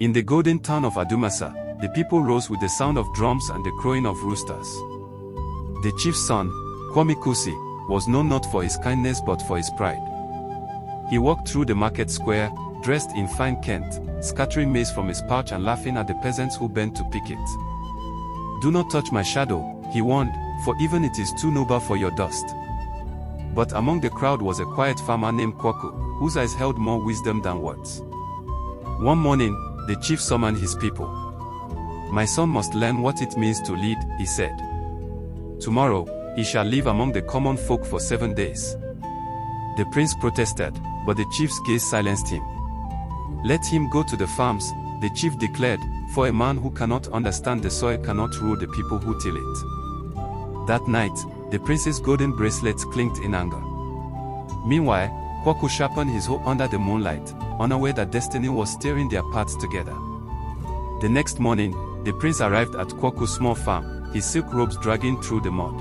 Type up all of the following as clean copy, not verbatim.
In the golden town of Adumasa, the people rose with the sound of drums and the crowing of roosters. The chief's son, Kwame Kusi, was known not for his kindness but for his pride. He walked through the market square, dressed in fine Kent, scattering maize from his pouch and laughing at the peasants who bent to pick it. "Do not touch my shadow," he warned, "for even it is too noble for your dust." But among the crowd was a quiet farmer named Kwaku, whose eyes held more wisdom than words. One morning, the chief summoned his people. "My son must learn what it means to lead," he said. "Tomorrow, he shall live among the common folk for 7 days." The prince protested, but the chief's gaze silenced him. "Let him go to the farms," the chief declared, "for a man who cannot understand the soil cannot rule the people who till it." That night, the prince's golden bracelets clinked in anger. Meanwhile, Kwaku sharpened his hoe under the moonlight, unaware that destiny was steering their paths together. The next morning, the prince arrived at Kwaku's small farm, his silk robes dragging through the mud.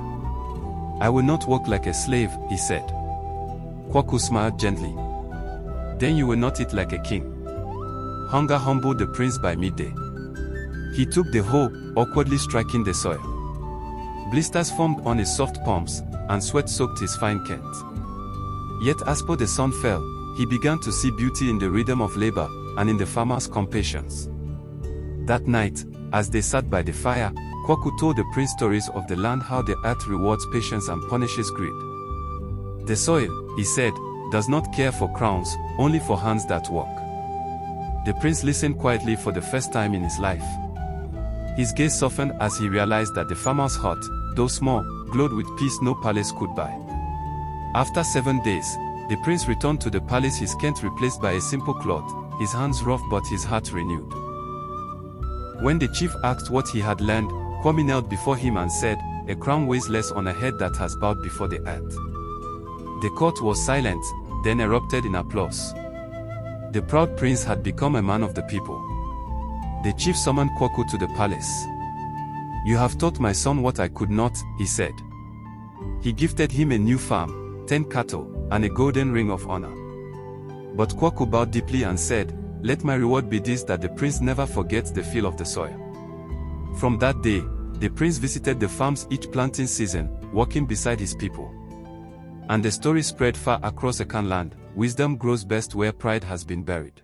"I will not work like a slave," he said. Kwaku smiled gently. "Then you will not eat like a king." Hunger humbled the prince by midday. He took the hoe, awkwardly striking the soil. Blisters formed on his soft palms, and sweat soaked his fine Kent. Yet as per the sun fell, he began to see beauty in the rhythm of labor, and in the farmer's compassions. That night, as they sat by the fire, Kwaku told the prince stories of the land, how the earth rewards patience and punishes greed. "The soil," he said, "does not care for crowns, only for hands that work." The prince listened quietly for the first time in his life. His gaze softened as he realized that the farmer's heart, though small, glowed with peace no palace could buy. After 7 days, the prince returned to the palace, his Kent replaced by a simple cloth, his hands rough but his heart renewed. When the chief asked what he had learned, Kwame knelt before him and said, "A crown weighs less on a head that has bowed before the earth." The court was silent, then erupted in applause. The proud prince had become a man of the people. The chief summoned Kwaku to the palace. "You have taught my son what I could not," he said. He gifted him a new farm, 10 cattle, and a golden ring of honor. But Kwaku bowed deeply and said, "Let my reward be this, that the prince never forgets the feel of the soil." From that day, the prince visited the farms each planting season, walking beside his people. And the story spread far across Akan land. Wisdom grows best where pride has been buried.